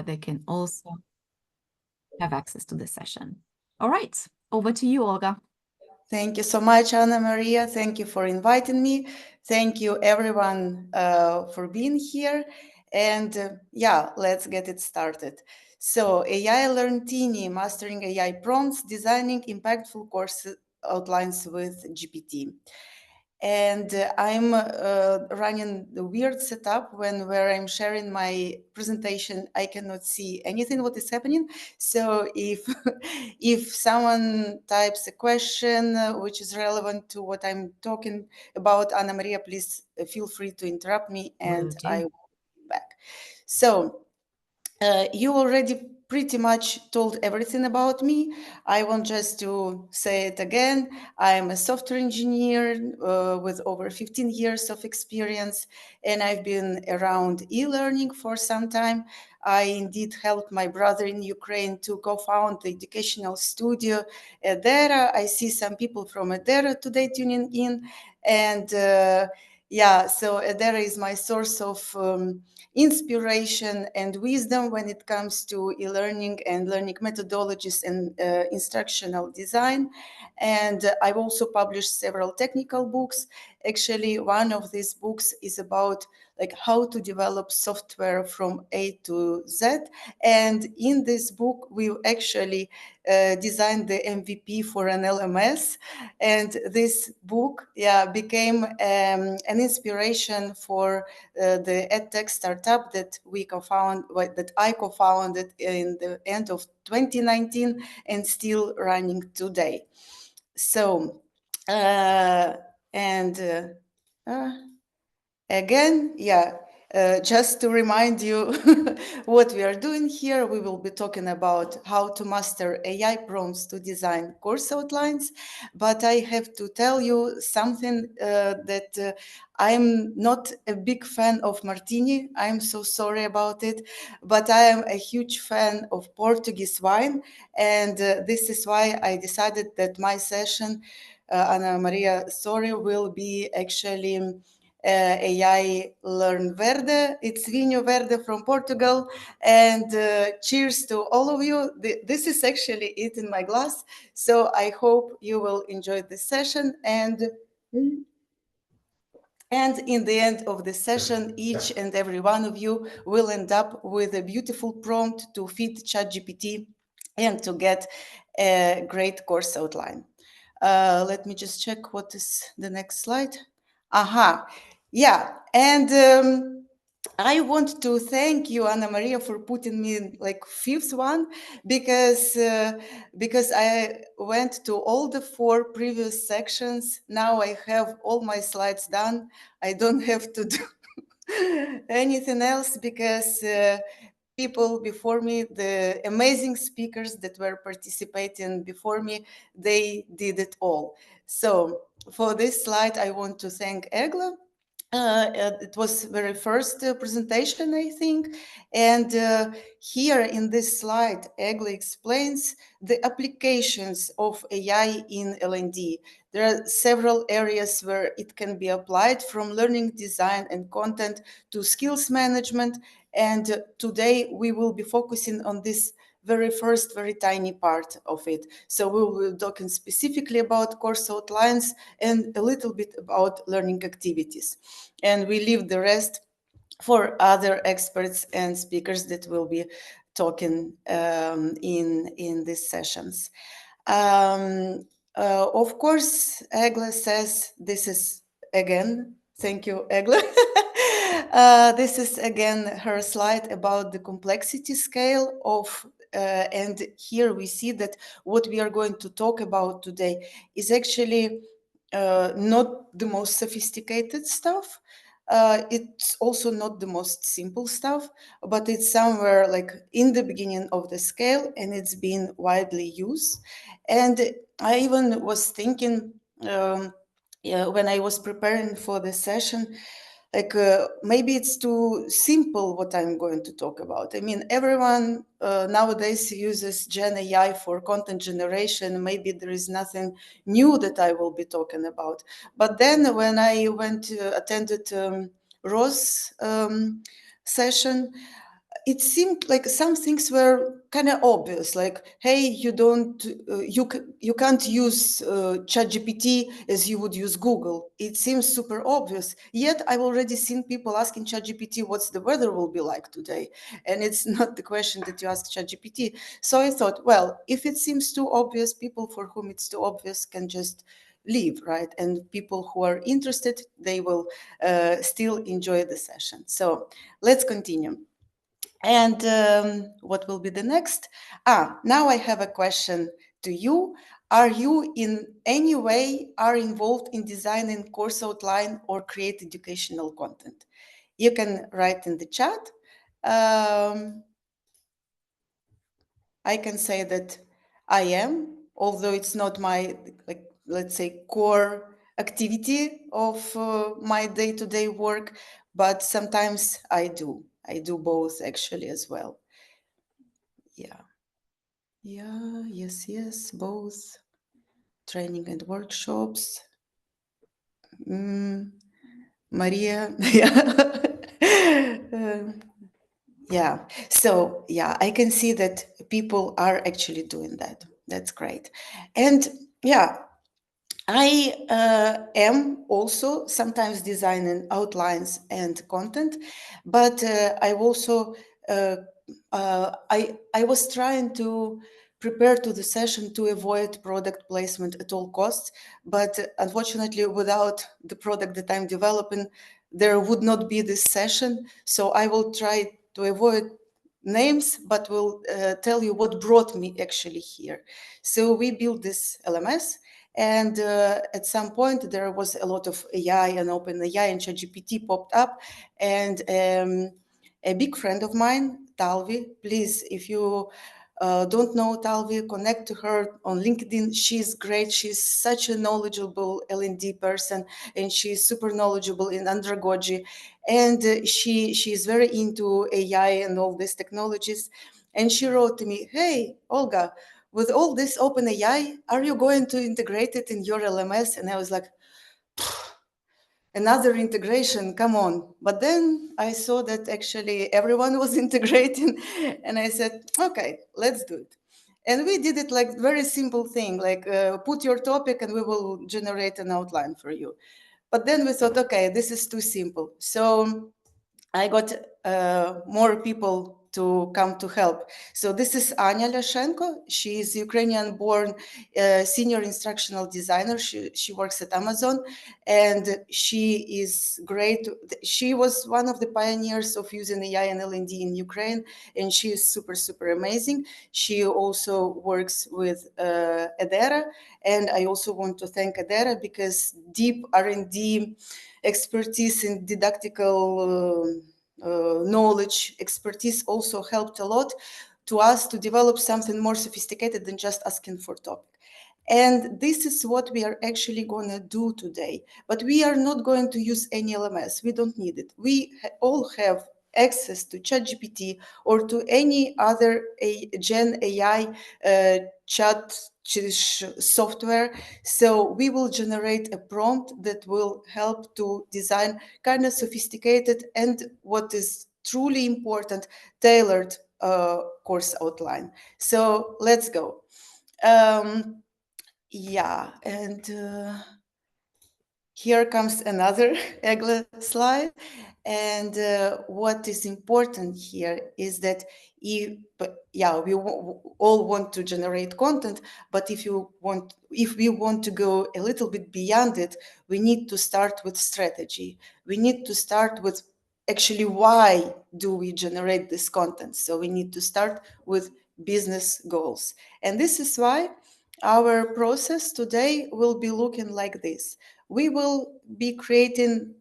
they can also have access to the session. All right, over to you, Olga. Thank you so much, Anna Maria. Thank you for inviting me. Thank you, everyone, for being here. And yeah, let's get it started. So, AI Learn-tini, Mastering AI Prompts, Designing Impactful Course Outlines with GPT. And I'm running the weird setup where I'm sharing my presentation. I cannot see anything what is happening. So if if someone types a question which is relevant to what I'm talking about, Anna Maria, please feel free to interrupt me, and I will be back. So you already pretty much told everything about me. I want just to say it again. I'm a software engineer with over 15 years of experience, and I've been around e-learning for some time. I indeed helped my brother in Ukraine to co-found the educational studio Edera. I see some people from Edera today tuning in, and yeah, so Edera is my source of inspiration and wisdom when it comes to e-learning and learning methodologies and instructional design. And I've also published several technical books. Actually, one of these books is about like how to develop software from A to Z. And in this book, we actually designed the MVP for an LMS. And this book, yeah, became an inspiration for the edtech startup that I co-founded in the end of 2019 and still running today. So, and again, yeah, just to remind you what we are doing here, we will be talking about how to master AI prompts to design course outlines. But I have to tell you something that I'm not a big fan of martini. I'm so sorry about it, but I am a huge fan of Portuguese wine. And this is why I decided that my session, Ana Maria, sorry, will be actually AI Learn Verde. It's Vinho Verde from Portugal. And cheers to all of you. This is actually it in my glass. So I hope you will enjoy this session. And in the end of the session, each and every one of you will end up with a beautiful prompt to feed ChatGPT and to get a great course outline. Let me just check what is the next slide. Aha, yeah, and I want to thank you, Anna Maria, for putting me in like fifth one because I went to all the 4 previous sections. Now I have all my slides done. I don't have to do anything else because people before me, the amazing speakers that were participating before me, they did it all. So for this slide, I want to thank Egla. It was very first presentation, I think. And here in this slide, Egla explains the applications of AI in L&D. There are several areas where it can be applied, from learning design and content to skills management. And today we will be focusing on this very first, very tiny part of it. So we will be talking specifically about course outlines and a little bit about learning activities. And we leave the rest for other experts and speakers that will be talking in these sessions. Of course, Egla says this is again, thank you, Egla. This is again her slide about the complexity scale of, and here we see that what we are going to talk about today is actually not the most sophisticated stuff. It's also not the most simple stuff, but it's somewhere like in the beginning of the scale, and it's been widely used. And I even was thinking, yeah, when I was preparing for the session, like maybe it's too simple what I'm going to talk about. I mean, everyone nowadays uses Gen AI for content generation. Maybe there is nothing new that I will be talking about. But then when I went to attended Rose session, it seemed like some things were kind of obvious, like, hey, you can't use ChatGPT as you would use Google. It seems super obvious. Yet I've already seen people asking ChatGPT what's the weather will be like today, and it's not the question that you ask ChatGPT. So I thought, well, if it seems too obvious, people for whom it's too obvious can just leave, right? And people who are interested, they will still enjoy the session. So let's continue. And what will be the next? Now I have a question to you. Are you in any way are involved in designing course outline or create educational content? You can write in the chat. I can say that I am, although it's not my, like, let's say, core activity of my day-to-day work, but sometimes I do. I do both actually as well. Yeah. Yeah, yes, both training and workshops. Maria, yeah. Yeah, so yeah, I can see that people are actually doing that. That's great. And yeah, I am also sometimes designing outlines and content, but I've also I was trying to prepare to the session to avoid product placement at all costs, but unfortunately, without the product that I'm developing, there would not be this session. So I will try to avoid names, but will tell you what brought me actually here. So we built this LMS. And at some point, there was a lot of AI and OpenAI and ChatGPT popped up. And a big friend of mine, Talvi, please, if you don't know Talvi, connect to her on LinkedIn. She's great. She's such a knowledgeable L&D person, and she's super knowledgeable in andragogy. And she's very into AI and all these technologies. And she wrote to me, hey, Olga, with all this open AI, are you going to integrate it in your LMS? And I was like, another integration, come on. But then I saw that actually everyone was integrating, and I said, okay, let's do it. And we did it like very simple thing, like put your topic and we will generate an outline for you. But then we thought, okay, this is too simple. So I got more people to come to help. So this is Anya Lashenko. She is Ukrainian-born senior instructional designer. She works at Amazon, and she is great. She was one of the pioneers of using AI and L&D in Ukraine, and she is super, super amazing. She also works with Edera, and I also want to thank Edera because deep R&D expertise in didactical knowledge, expertise also helped a lot to us to develop something more sophisticated than just asking for topic. And this is what we are actually going to do today. But we are not going to use any LMS. We don't need it. We all have access to ChatGPT or to any other Gen AI chat software. So we will generate a prompt that will help to design kind of sophisticated and, what is truly important, tailored course outline. So let's go. Yeah, and here comes another EGLE slide. And what is important here is that we all want to generate content, but if we want to go a little bit beyond it, we need to start with strategy. We need to start with actually why do we generate this content. So we need to start with business goals. And this is why our process today will be looking like this. We will be creating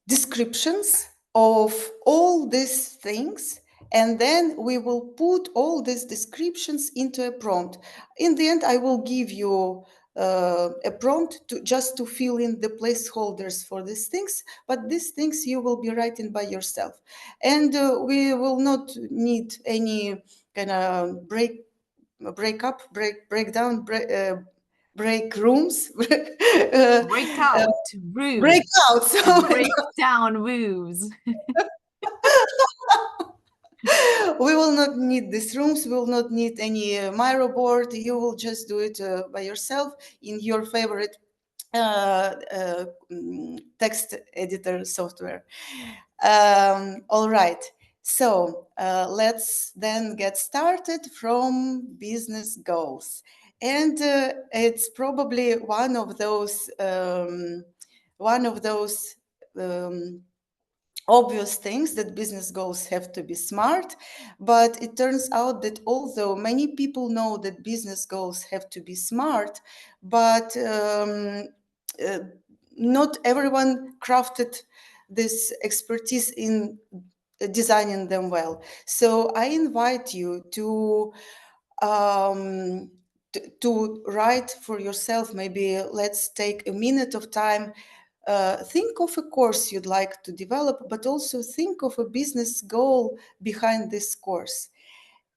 descriptions of all these things, and then we will put all these descriptions into a prompt. In the end, I will give you a prompt to just to fill in the placeholders for these things, but these things you will be writing by yourself. And we will not need any kind of breakdown, break rooms, Breakout rooms breakouts. Oh and my break down rooms. We will not need these rooms. We will not need any Miro board. You will just do it by yourself in your favorite text editor software. All right. So let's then get started from business goals. And it's probably one of those um, obvious things that business goals have to be smart, but it turns out that although many people know that business goals have to be smart, but uh, not everyone crafted this expertise in designing them well. So I invite you to write for yourself. Maybe let's take a minute of time. Think of a course you'd like to develop, but also think of a business goal behind this course.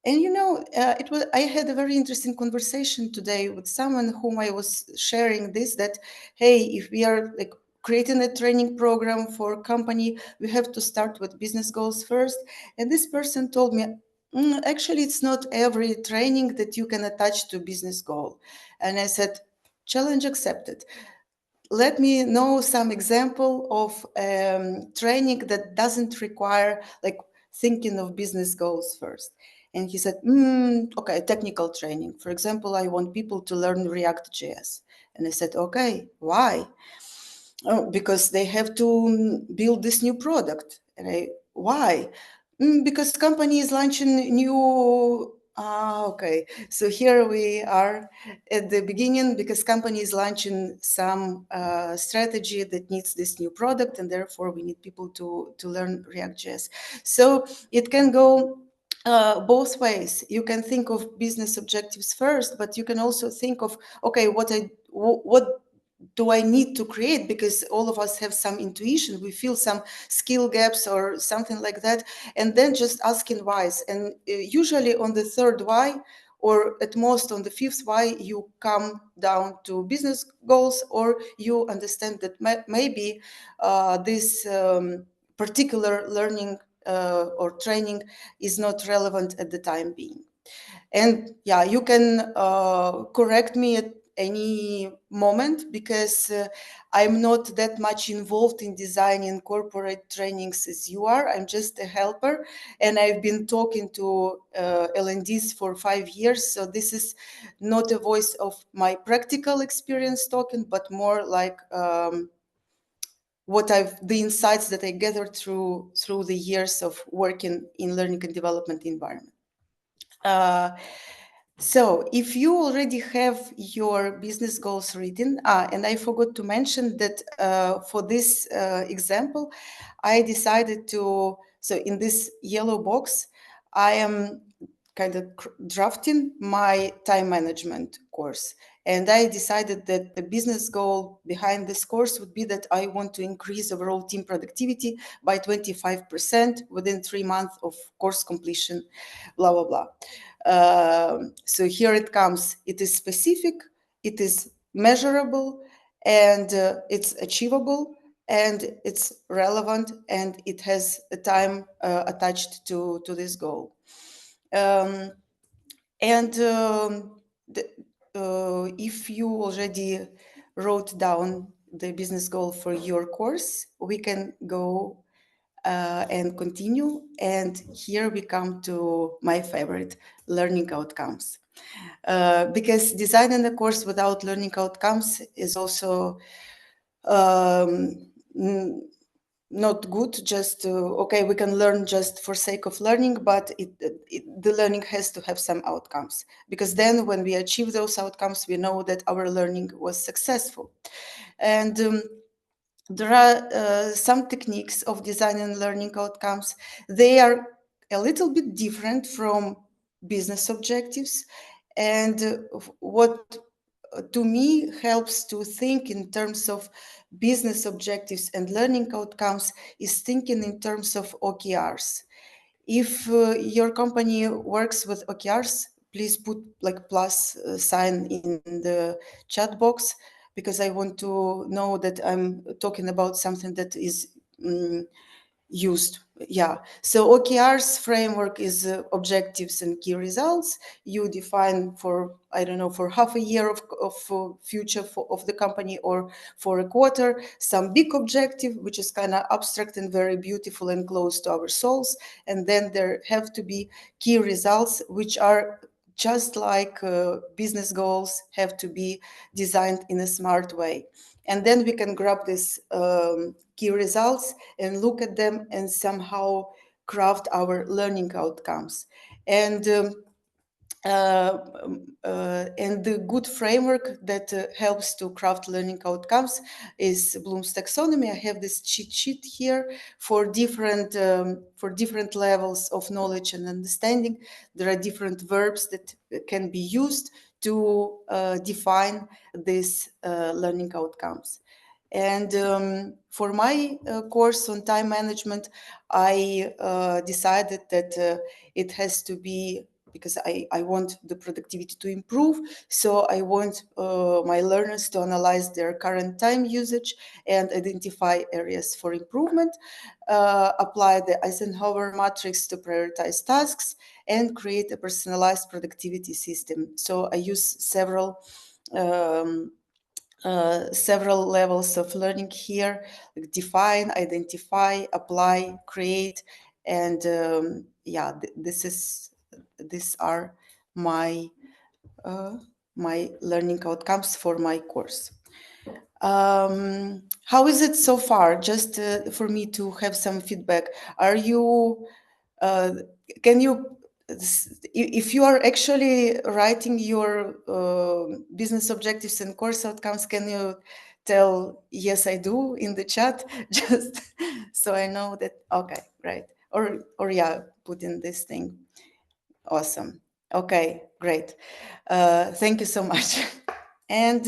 And it was. I had a very interesting conversation today with someone whom I was sharing this. That hey, if we are like creating a training program for a company, we have to start with business goals first. And this person told me, actually, it's not every training that you can attach to business goal. And I said, challenge accepted. Let me know some example of training that doesn't require like thinking of business goals first. And he said, okay, technical training. For example, I want people to learn React.js. And I said, okay, why? Oh, because they have to build this new product. And why? Because company is launching new. Okay. So here we are at the beginning, because company is launching some strategy that needs this new product, and therefore we need people to learn React.js. So it can go both ways. You can think of business objectives first, but you can also think of, okay, what do I need to create? Because all of us have some intuition. We feel some skill gaps or something like that. And then just asking whys. And usually on the third why, or at most on the fifth why, you come down to business goals, or you understand that maybe this particular learning or training is not relevant at the time being. And yeah, you can correct me at any moment, because I'm not that much involved in designing corporate trainings as you are. I'm just a helper, and I've been talking to L&Ds for 5 years. So this is not a voice of my practical experience talking, but more like the insights that I gathered through the years of working in learning and development environment. So if you already have your business goals written, and I forgot to mention that for this example, I decided to, so in this yellow box, I am kind of drafting my time management course. And I decided that the business goal behind this course would be that I want to increase overall team productivity by 25% within 3 months of course completion, blah, blah, blah. So here it comes. It is specific, it is measurable, and it's achievable, and it's relevant, and it has a time attached to this goal. If you already wrote down the business goal for your course, we can go and continue. And here we come to my favorite, learning outcomes. Because designing a course without learning outcomes is also not good. Just okay, we can learn just for sake of learning, but the learning has to have some outcomes, because then when we achieve those outcomes, we know that our learning was successful. And there are some techniques of designing learning outcomes. They are a little bit different from business objectives. And what to me helps to think in terms of business objectives and learning outcomes is thinking in terms of OKRs. If your company works with OKRs, please put like plus sign in the chat box, because I want to know that I'm talking about something that is used. Yeah, so OKR's framework is objectives and key results. You define for, I don't know, for half a year of future of the company, or for a quarter, some big objective, which is kind of abstract and very beautiful and close to our souls. And then there have to be key results, which are just like business goals, have to be designed in a smart way. And then we can grab these key results and look at them and somehow craft our learning outcomes. And the good framework that helps to craft learning outcomes is Bloom's taxonomy. I have this cheat sheet here for different levels of knowledge and understanding. There are different verbs that can be used to define these learning outcomes. And for my course on time management, I decided that it has to be, because I want the productivity to improve. So I want my learners to analyze their current time usage and identify areas for improvement, apply the Eisenhower matrix to prioritize tasks, and create a personalized productivity system. So I use several levels of learning here: like define, identify, apply, create, and these are my my learning outcomes for my course. How is it so far? Just for me to have some feedback. Are you? Can you? If you are actually writing your business objectives and course outcomes, can you tell yes I do in the chat, just so I know that? Okay, right. Or yeah, put in this thing. Awesome. Okay, great. Thank you so much. And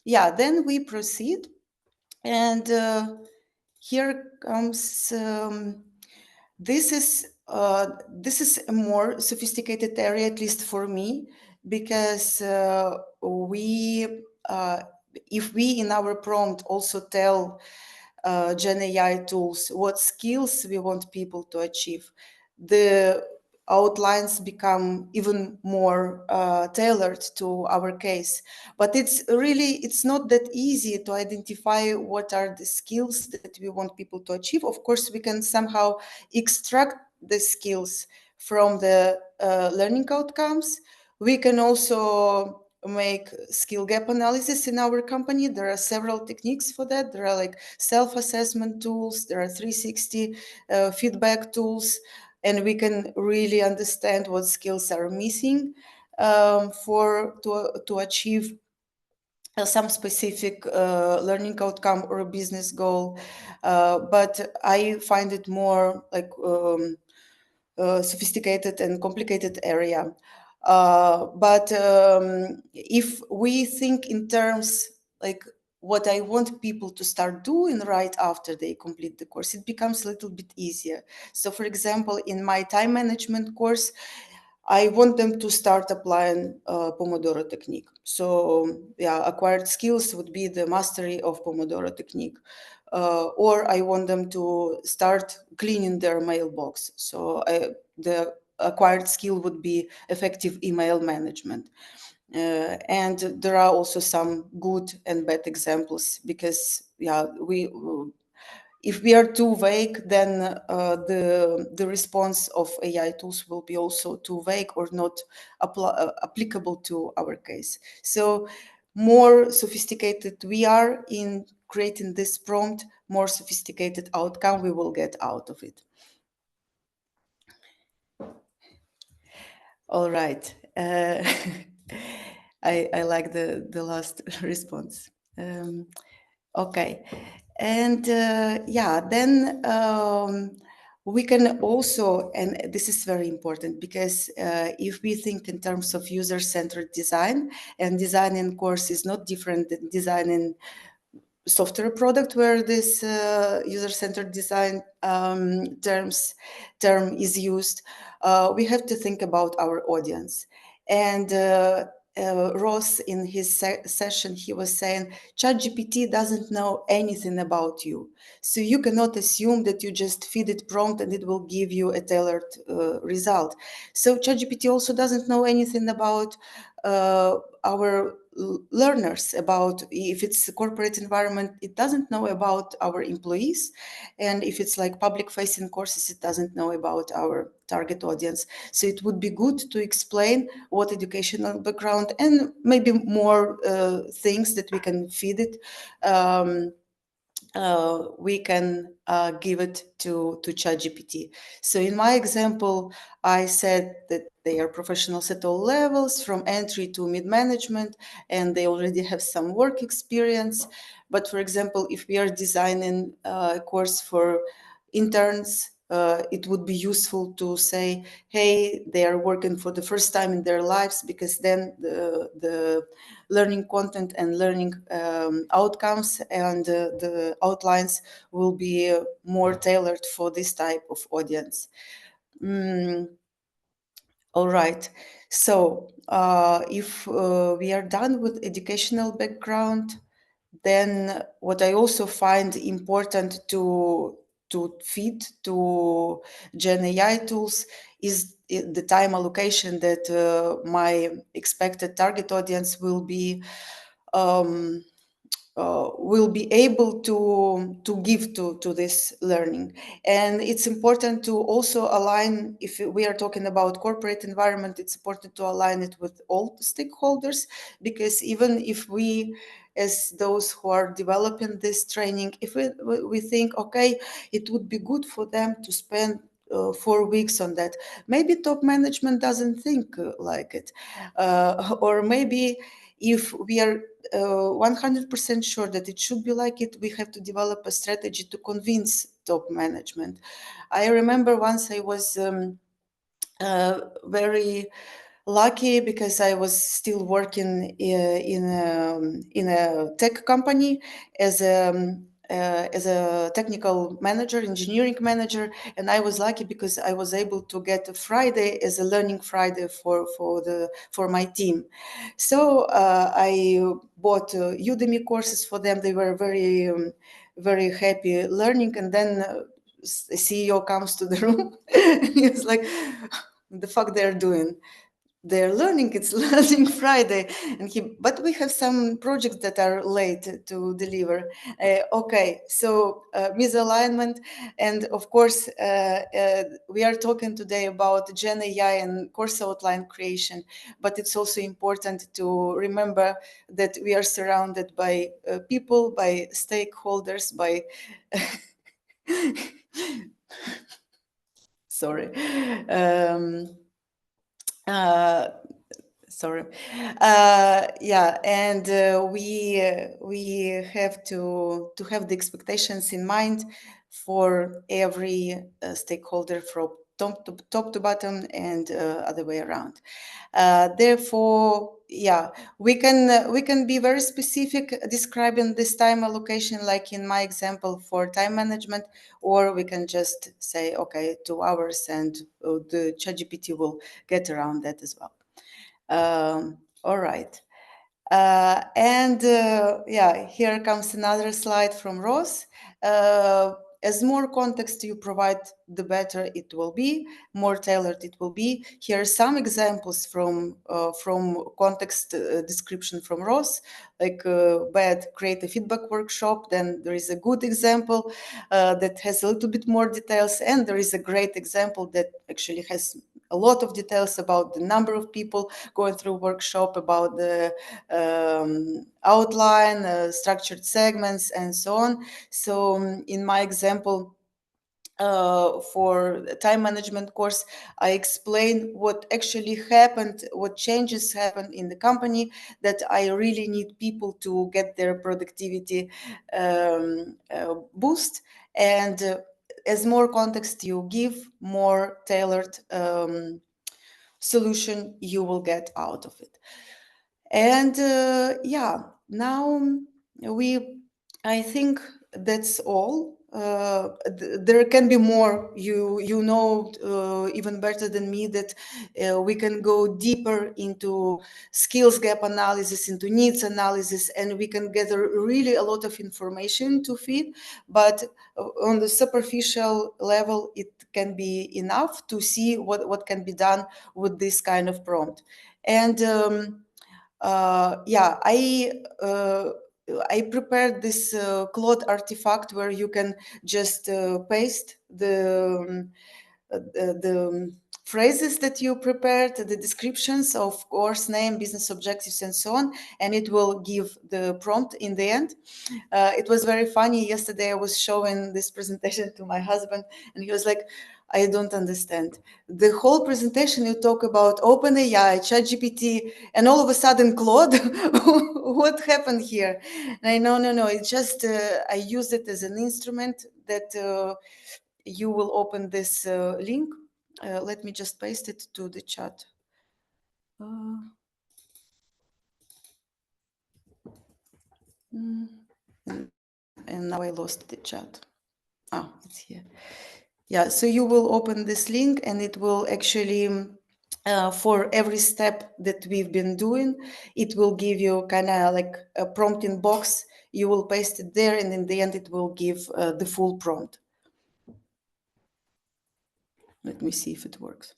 yeah, then we proceed. And here comes this is a more sophisticated area, at least for me, because if we in our prompt also tell Gen AI tools what skills we want people to achieve, the outlines become even more tailored to our case. But it's not that easy to identify what are the skills that we want people to achieve. Of course, we can somehow extract the skills from the learning outcomes. We can also make skill gap analysis in our company. There are several techniques for that. There are like self-assessment tools, there are 360 feedback tools, and we can really understand what skills are missing to achieve some specific learning outcome or a business goal. But I find it more like sophisticated and complicated area. But if we think in terms like what I want people to start doing right after they complete the course, it becomes a little bit easier. So for example, in my time management course, I want them to start applying Pomodoro technique. So yeah, acquired skills would be the mastery of Pomodoro technique. Or I want them to start cleaning their mailbox. So the acquired skill would be effective email management. And there are also some good and bad examples, because yeah, if we are too vague, then the response of AI tools will be also too vague or not applicable to our case. So more sophisticated we are in creating this prompt, more sophisticated outcome we will get out of it. All right. I like the last response. Okay. And yeah, then we can also, and this is very important, because if we think in terms of user-centered design, and designing course is not different than designing software product, where this user-centered design term is used, we have to think about our audience. And Ross, in his session, he was saying, ChatGPT doesn't know anything about you. So you cannot assume that you just feed it prompt and it will give you a tailored result. So ChatGPT also doesn't know anything about our learners, about if it's a corporate environment, it doesn't know about our employees. And if it's like public facing courses, it doesn't know about our target audience. So it would be good to explain what educational background and maybe more things that we can feed it. We can give it to ChatGPT. So in my example, I said that they are professionals at all levels, from entry to mid-management, and they already have some work experience. But for example, if we are designing a course for interns, it would be useful to say, hey, they are working for the first time in their lives, because then the learning content and learning outcomes and the outlines will be more tailored for this type of audience. All right. So if we are done with educational background, then what I also find important to feed to Gen AI tools is the time allocation that my expected target audience will be able to give to this learning. And it's important to also align, if we are talking about corporate environment, it's important to align it with all stakeholders, because even if we, as those who are developing this training, if we think, okay, it would be good for them to spend 4 weeks on that, maybe top management doesn't think like it, or maybe if we are 100% sure that it should be like it, we have to develop a strategy to convince top management. I remember once I was very lucky, because I was still working in a tech company as a technical manager, engineering manager, and I was lucky because I was able to get a Friday as a learning Friday for my team. So I bought Udemy courses for them. They were very happy learning, and then the CEO comes to the room and he was like, the fuck they're doing, they're learning, it's learning Friday. And but we have some projects that are late to deliver. Okay, so misalignment. And of course, we are talking today about Gen AI and course outline creation, but it's also important to remember that we are surrounded by people, by stakeholders, by sorry. Uh, Sorry. Yeah, and we have to have the expectations in mind for every stakeholder, from top to bottom, and other way around. Therefore, yeah, we can be very specific describing this time allocation, like in my example for time management, or we can just say, okay, 2 hours, and the ChatGPT will get around that as well. All right. Yeah, here comes another slide from Ross. As more context you provide, the better it will be, more tailored it will be. Here are some examples from context description from Ross, like bad, create a feedback workshop. Then there is a good example that has a little bit more details, and there is a great example that actually has a lot of details about the number of people going through workshop, about the outline, structured segments, and so on. So in my example, for time management course, I explain what actually happened, what changes happened in the company, that I really need people to get their productivity boost. And as more context you give, more tailored solution you will get out of it. And yeah, now I think that's all there can be more. You know even better than me that we can go deeper into skills gap analysis, into needs analysis, and we can gather really a lot of information to feed. But on the superficial level, it can be enough to see what can be done with this kind of prompt. And yeah, I prepared this Claude artifact where you can just paste the phrases that you prepared, the descriptions of course name, business objectives, and so on, and it will give the prompt in the end. It was very funny. Yesterday I was showing this presentation to my husband, and he was like, I don't understand. The whole presentation you talk about OpenAI, ChatGPT, and all of a sudden Claude. What happened here? And I no. It's just I use it as an instrument that you will open this link. Let me just paste it to the chat. And now I lost the chat. It's here. Yeah, so you will open this link and it will actually, for every step that we've been doing, it will give you kind of like a prompting box. You will paste it there, and in the end, it will give the full prompt. Let me see if it works.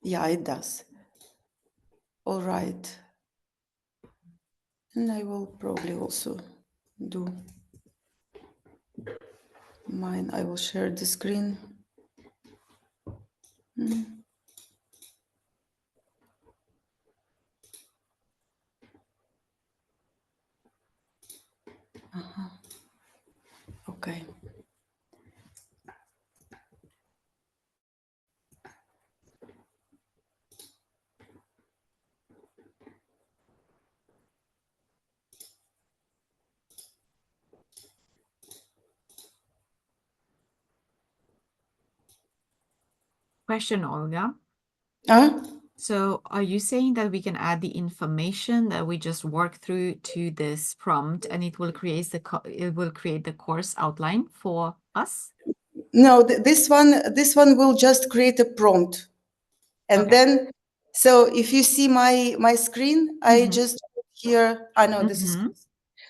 Yeah, it does. All right. And I will probably also do mine. I will share the screen. Okay. Question, Olga. So are you saying that we can add the information that we just worked through to this prompt, and it will create the course outline for us? No, this one will just create a prompt, and then so if you see my screen, I just put here. I know this is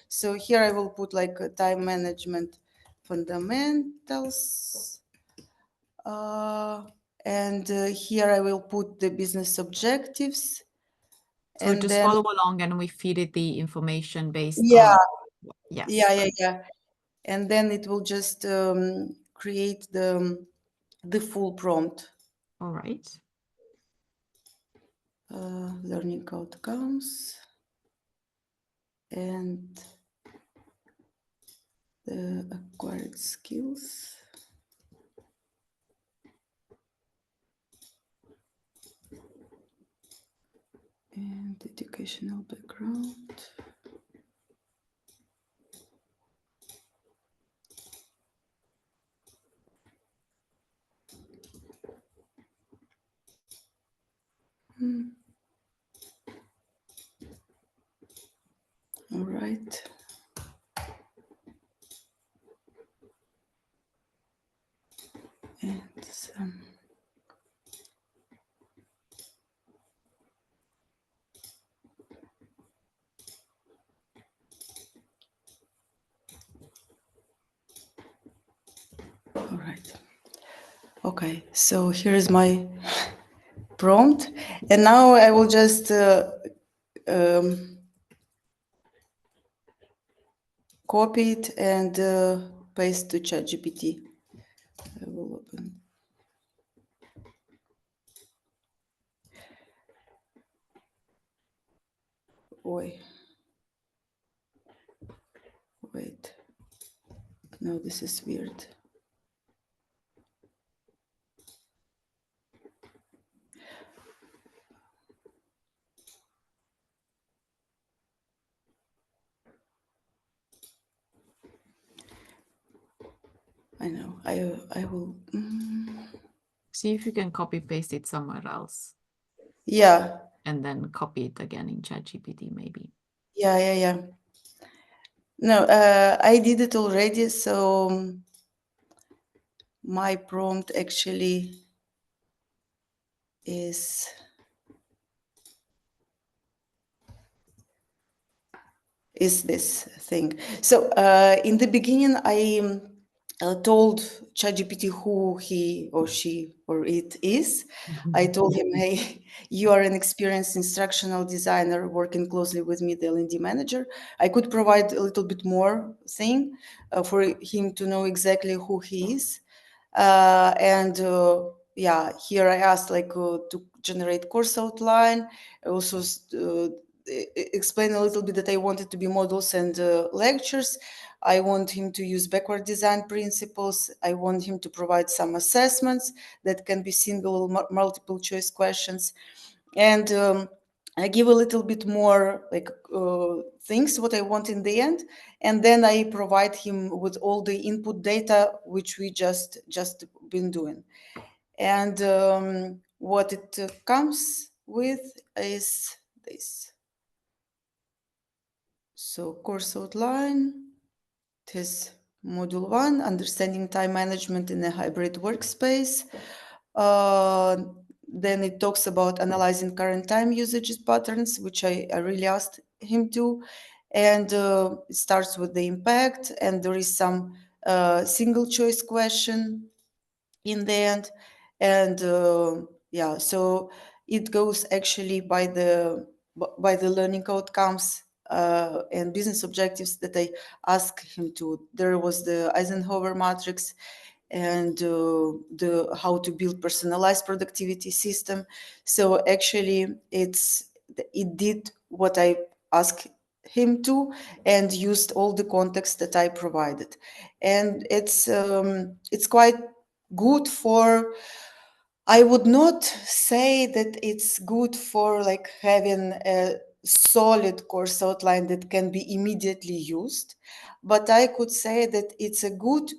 so here I will put like a time management fundamentals. And here I will put the business objectives. So and just then, follow along, and we feed it the information based on. Yes. Yeah. And then it will just create the full prompt. All right. Learning outcomes and the acquired skills. And educational background. All right. And some. All right. Okay, so here is my prompt, and now I will just copy it and paste to ChatGPT. I will open. Wait. No, this is weird. I know. I will. See if you can copy paste it somewhere else. Yeah. And then copy it again in ChatGPT, maybe. Yeah. No, I did it already. So my prompt actually is this thing. So in the beginning, I told ChatGPT who he or she or it is. I told him, hey, you are an experienced instructional designer working closely with me, the L&D manager. I could provide a little bit more thing for him to know exactly who he is. And yeah, here I asked to generate course outline. I also explain a little bit that I wanted to be models and lectures. I want him to use backward design principles. I want him to provide some assessments that can be single or multiple choice questions. And I give a little bit more things what I want in the end, and then I provide him with all the input data which we just been doing. And what it comes with is this. So course outline, it is module 1, understanding time management in a hybrid workspace. Then it talks about analyzing current time usage patterns, which I really asked him to. And it starts with the impact, and there is some single choice question in the end. And yeah, so it goes actually by the learning outcomes and business objectives that I asked him to. There was the Eisenhower matrix and the how to build personalized productivity system. So actually it did what I asked him to and used all the context that I provided. And it's quite good for, I would not say that it's good for like having a solid course outline that can be immediately used, but I could say that it's a good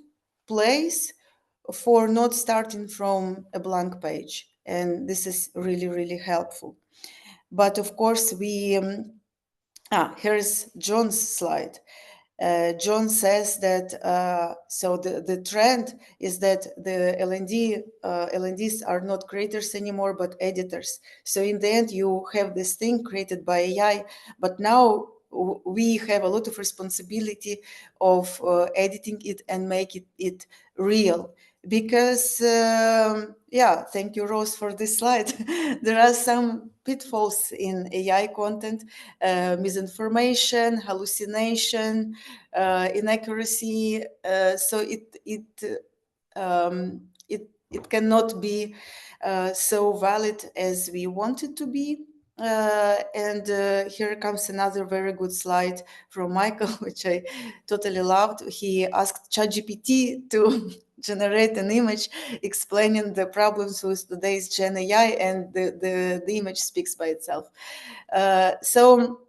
place for not starting from a blank page. And this is really, really helpful. But of course, here is John's slide. John says that so the trend is that the L&Ds are not creators anymore, but editors. So in the end, you have this thing created by AI, but now we have a lot of responsibility of editing it and make it real. Because yeah, thank you, Rose, for this slide. There are some pitfalls in AI content, misinformation, hallucination, inaccuracy. So it cannot be so valid as we want it to be. And here comes another very good slide from Michael, which I totally loved. He asked ChatGPT to generate an image explaining the problems with today's Gen AI, and the image speaks by itself. So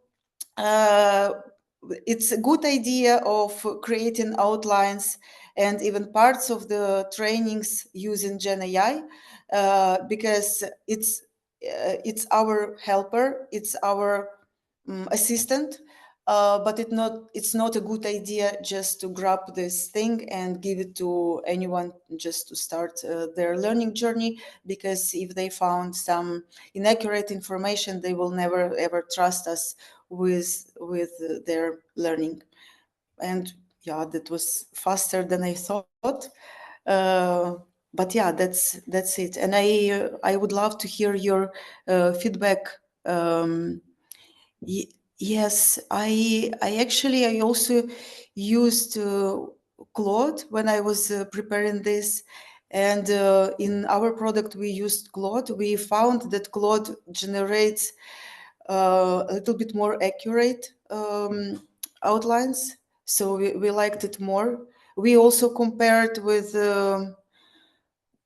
it's a good idea of creating outlines and even parts of the trainings using Gen AI because it's our helper, it's our assistant, but it's not a good idea just to grab this thing and give it to anyone just to start their learning journey, because if they found some inaccurate information, they will never ever trust us with their learning. And yeah, that was faster than I thought. But yeah, that's it. And I would love to hear your feedback. Yes, I also used Claude when I was preparing this. And in our product, we used Claude. We found that Claude generates a little bit more accurate outlines. So we liked it more. We also compared with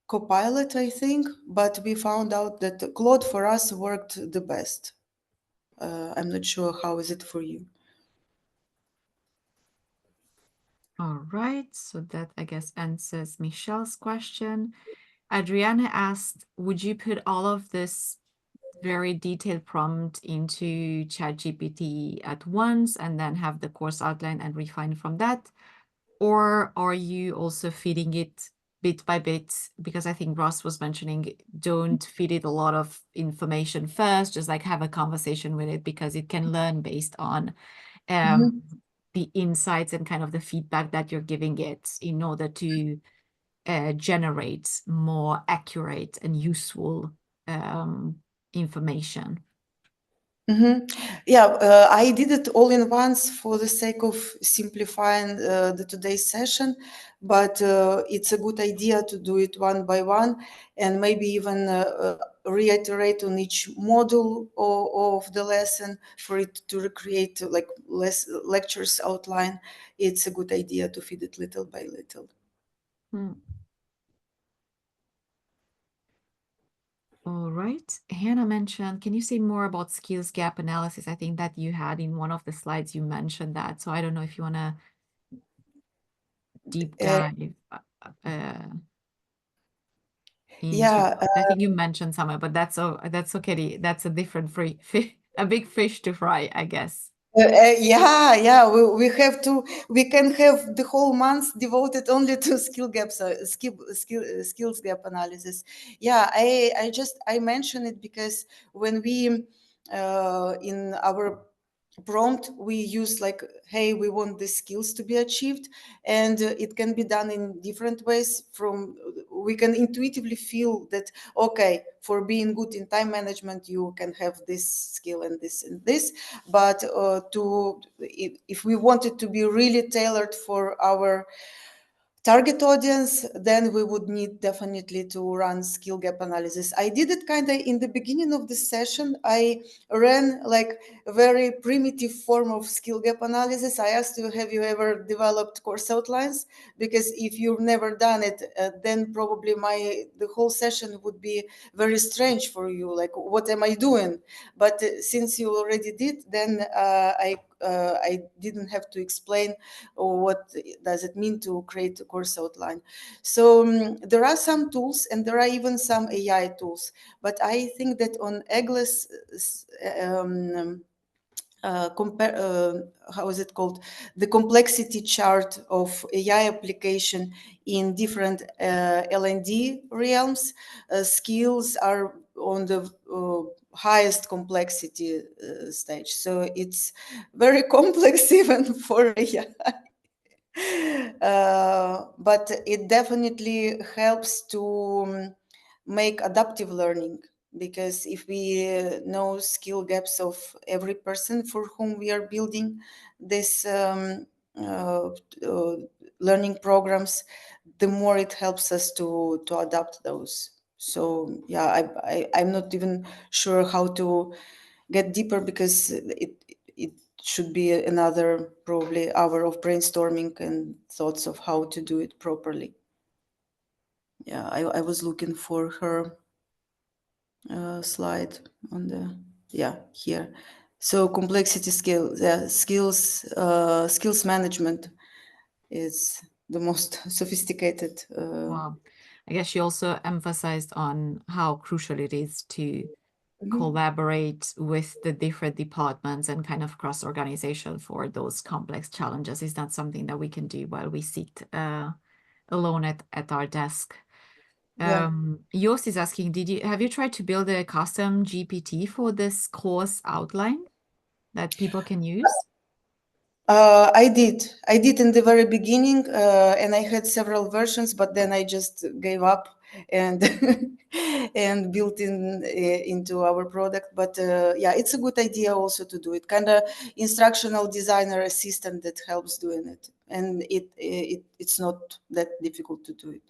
Copilot, I think, but we found out that Claude for us worked the best. I'm not sure how is it for you. All right, so that I guess answers Michelle's question. Adriana asked, would you put all of this very detailed prompt into ChatGPT at once and then have the course outline and refine from that? Or are you also feeding it bit by bit? Because I think Ross was mentioning, don't feed it a lot of information first, just like have a conversation with it because it can learn based on the insights and kind of the feedback that you're giving it in order to generate more accurate and useful information. Yeah, I did it all in once for the sake of simplifying the today's session, but it's a good idea to do it one by one and maybe even reiterate on each module of the lesson for it to recreate like less lectures outline. It's a good idea to feed it little by little. All right. Hannah mentioned, can you say more about skills gap analysis? I think that you had in one of the slides, you mentioned that. So I don't know if you want to deep dive into it. I think you mentioned somewhere, but that's okay. That's a different a big fish to fry, I guess. Yeah. We can have the whole month devoted only to skills gap analysis. Yeah, I mention it because when we in our prompt we use like, hey, we want these skills to be achieved, and it can be done in different ways. From we can intuitively feel that, okay, for being good in time management you can have this skill and this, but if we want it to be really tailored for our target audience, then we would need definitely to run skill gap analysis. I did it kind of in the beginning of the session. I ran like a very primitive form of skill gap analysis. I asked you, have you ever developed course outlines? Because if you've never done it, then probably the whole session would be very strange for you. Like, what am I doing? But since you already did, then I didn't have to explain what does it mean to create a course outline. So there are some tools, and there are even some AI tools. But I think that on Eggles, how is it called? The complexity chart of AI application in different L&D realms, skills are on the highest complexity stage. So it's very complex even for AI. But it definitely helps to make adaptive learning, because if we know skill gaps of every person for whom we are building this uh, uh, learning programs, the more it helps us to adapt those. So yeah, I'm not even sure how to get deeper, because it should be another probably hour of brainstorming and thoughts of how to do it properly. Yeah, I was looking for her slide on the, yeah, here. So complexity skills management is the most sophisticated. Wow. I guess she also emphasized on how crucial it is to collaborate with the different departments and kind of cross-organization for those complex challenges. Is not something that we can do while we sit alone at our desk. Yeah. Yost is asking, have you tried to build a custom GPT for this course outline that people can use? I did in the very beginning, and I had several versions, but then I just gave up and and built into our product. But yeah, it's a good idea also to do it. Kind of instructional designer assistant that helps doing it, and it's not that difficult to do it.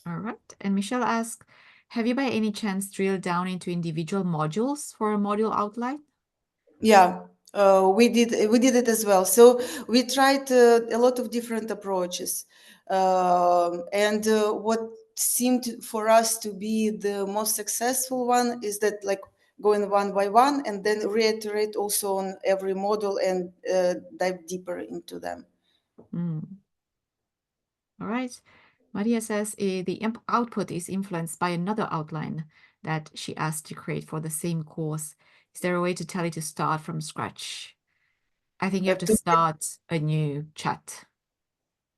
All right. And Michelle asks, have you by any chance drilled down into individual modules for a module outline? Yeah, we did it as well. So we tried a lot of different approaches, and what seemed for us to be the most successful one is that, like, going one by one and then reiterate also on every module and dive deeper into them. All right. Maria says the output is influenced by another outline. that she asked to create for the same course. Is there a way to tell it to start from scratch? I think you have to start a new chat,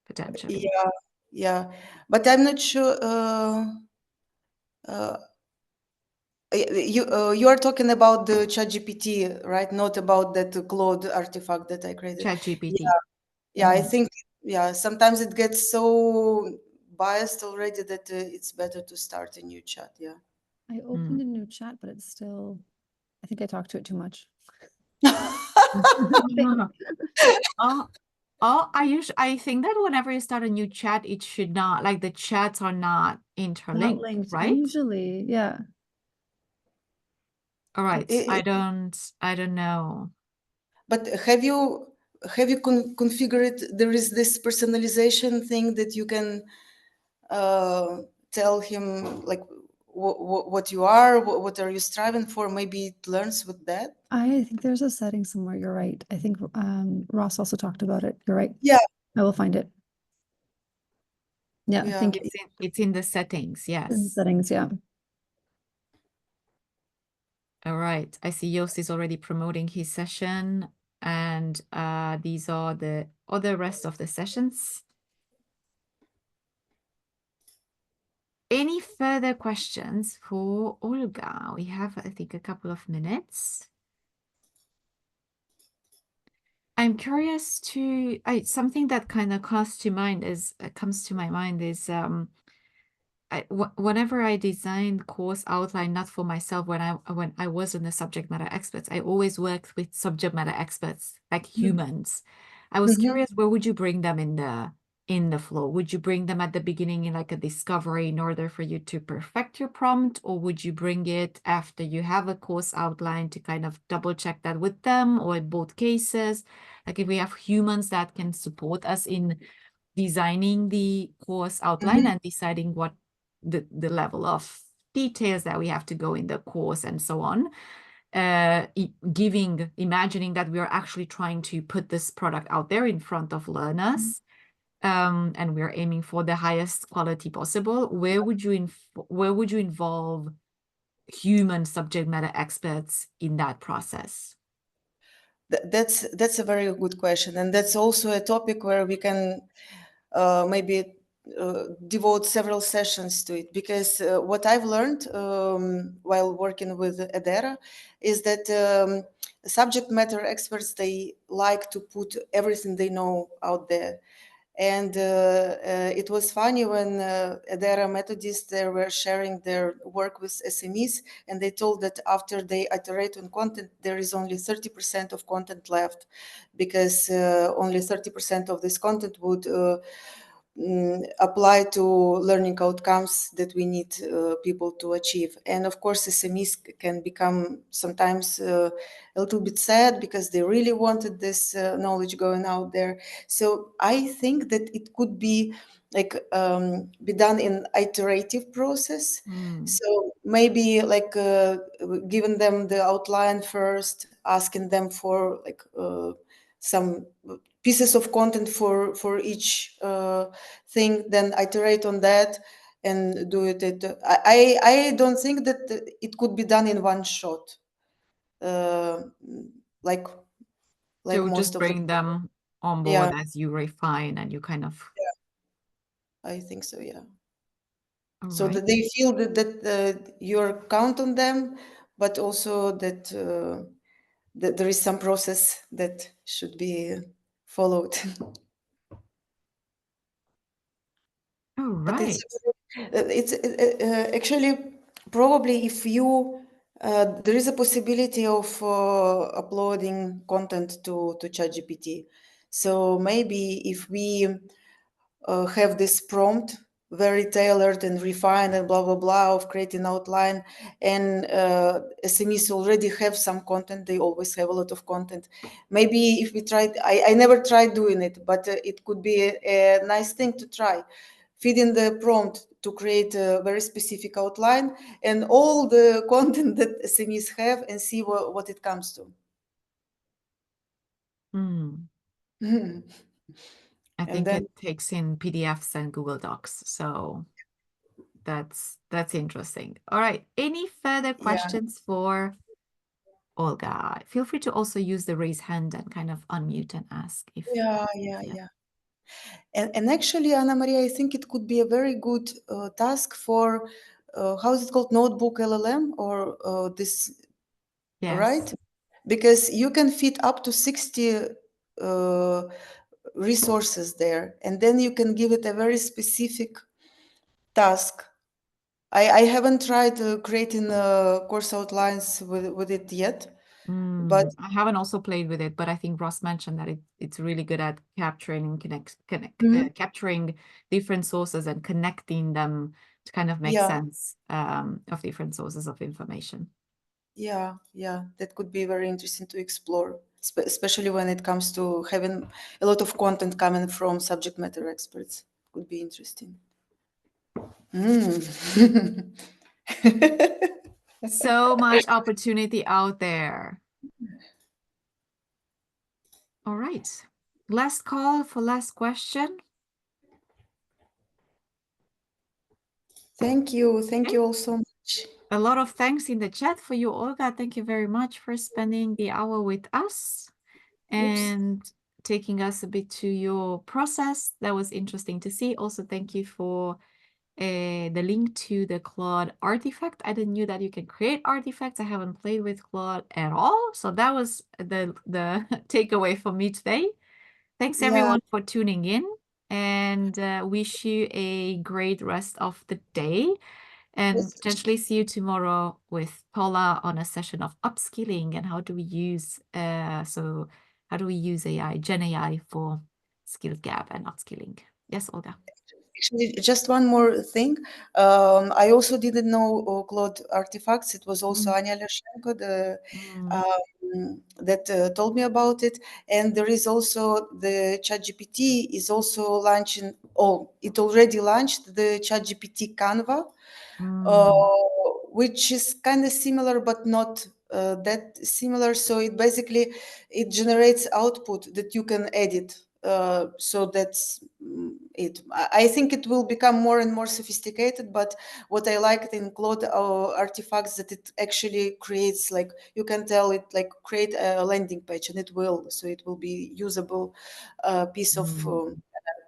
potentially. Yeah, but I'm not sure. Uh, you are talking about the ChatGPT, right? Not about that Claude artifact that I created. ChatGPT. Yeah, I think sometimes it gets so biased already that it's better to start a new chat. Yeah. I opened a new chat, but it's still, I think I talked to it too much. I think that whenever you start a new chat, it should not, like, the chats are not interlinked, linked. right? Usually, yeah. All right. I don't know. But have you configured? There is this personalization thing that you can tell him like what you are, what are you striving for. Maybe it learns with that. I think there's a setting somewhere. You're right. I think Ross also talked about it. You're right. Yeah. I will find it. Yeah, Yeah. thank you. It's in the settings, yes. In the settings, yeah. All right. I see Yost is already promoting his session, and these are the other rest of the sessions. Any further questions for Olga? We have, I think, a couple of minutes. I'm curious to something that kind of comes to my mind is whenever I design course outline, not for myself, when I was in the subject matter experts, I always worked with subject matter experts, like humans. I was curious, where would you bring them in the flow? Would you bring them at the beginning in like a discovery in order for you to perfect your prompt, or would you bring it after you have a course outline to kind of double check that with them, or in both cases? Like, if we have humans that can support us in designing the course outline and deciding what the level of details that we have to go in the course and so on, imagining that we are actually trying to put this product out there in front of learners, and we're aiming for the highest quality possible. Where would you involve human subject matter experts in that process? That's a very good question, and that's also a topic where we can maybe devote several sessions to it, because what I've learned while working with Adera is that subject matter experts, they like to put everything they know out there. And it was funny when Adera Methodists, they were sharing their work with SMEs, and they told that after they iterate on content, there is only 30% of content left, because only 30% of this content would apply to learning outcomes that we need people to achieve. And of course, SMEs can become sometimes a little bit sad because they really wanted this knowledge going out there. So I think that it could be like be done in iterative process. So maybe like giving them the outline first, asking them for like some pieces of content for each thing, then iterate on that and do it. I don't think that it could be done in one shot, like So most just of the. bring them on Yeah, board as you refine and you kind of. I think so. Yeah. All So right. that they feel that you're count on them, but also that that there is some process that should be followed. All But right. it's actually probably if you there is a possibility of uploading content to ChatGPT. So maybe if we have this prompt very tailored and refined and blah blah blah of creating outline, and SMEs already have some content, they always have a lot of content. Maybe if we tried, I never tried doing it, but it could be a nice thing to try, feeding the prompt to create a very specific outline and all the content that SMEs have, and see what it comes to. I And think then it takes in PDFs and Google Docs, so that's interesting. All right. Any further questions for Olga? Feel free to also use the raise hand and kind of unmute and ask if. Yeah. And actually, Anna Maria, I think it could be a very good task for, how is it called, notebook LLM or this, Yes. right? Because you can fit up to 60 resources there, and then you can give it a very specific task. I haven't tried creating course outlines with it yet, but I haven't also played with it, but I think Ross mentioned that it's really good at capturing capturing different sources and connecting them to kind of make sense of different sources of information. Yeah, that could be very interesting to explore, especially when it comes to having a lot of content coming from subject matter experts. Could be interesting. So much opportunity out there. All right. Last call for last question. Thank you. Thank you all so much. A lot of thanks in the chat for you, Olga. Thank you very much for spending the hour with us and taking us a bit to your process. That was interesting to see. Also, thank you for the link to the Claude artifact. I didn't know that you can create artifacts. I haven't played with Claude at all. So that was the takeaway for me today. Thanks everyone for tuning in, and wish you a great rest of the day, and potentially see you tomorrow with Paula on a session of upskilling and how do we use AI, Gen AI for skill gap and upskilling. Yes, Olga. Actually, just one more thing. I also didn't know Claude artifacts. It was also Anya Lashenko that told me about it. And there is also the ChatGPT is also launching. Oh, it already launched the ChatGPT Canva, which is kind of similar, but not that similar. So it generates output that you can edit. So that's it. I think it will become more and more sophisticated, but what I liked in Claude artifacts that it actually creates, like, you can tell it like create a landing page, and it will. So it will be usable piece of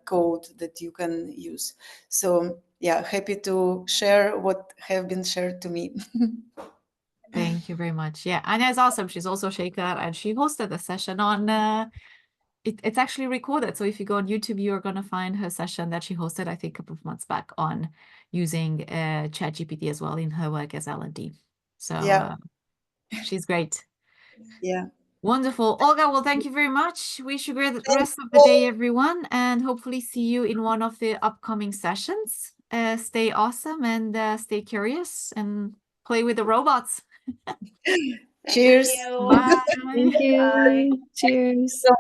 code that you can use. So yeah, happy to share what have been shared to me. Thank you very much. Yeah, Anya is awesome. She's also a shaker, and she hosted a session on it's actually recorded. So if you go on YouTube, you're going to find her session that she hosted, I think, a couple of months back on using ChatGPT as well in her work as L&D. So she's great. Yeah. Wonderful. Olga, well, thank you very much. Wish you a great rest of the day, everyone, and hopefully see you in one of the upcoming sessions. Stay awesome and stay curious and play with the robots. Cheers. Thank you. Bye. Cheers. So much.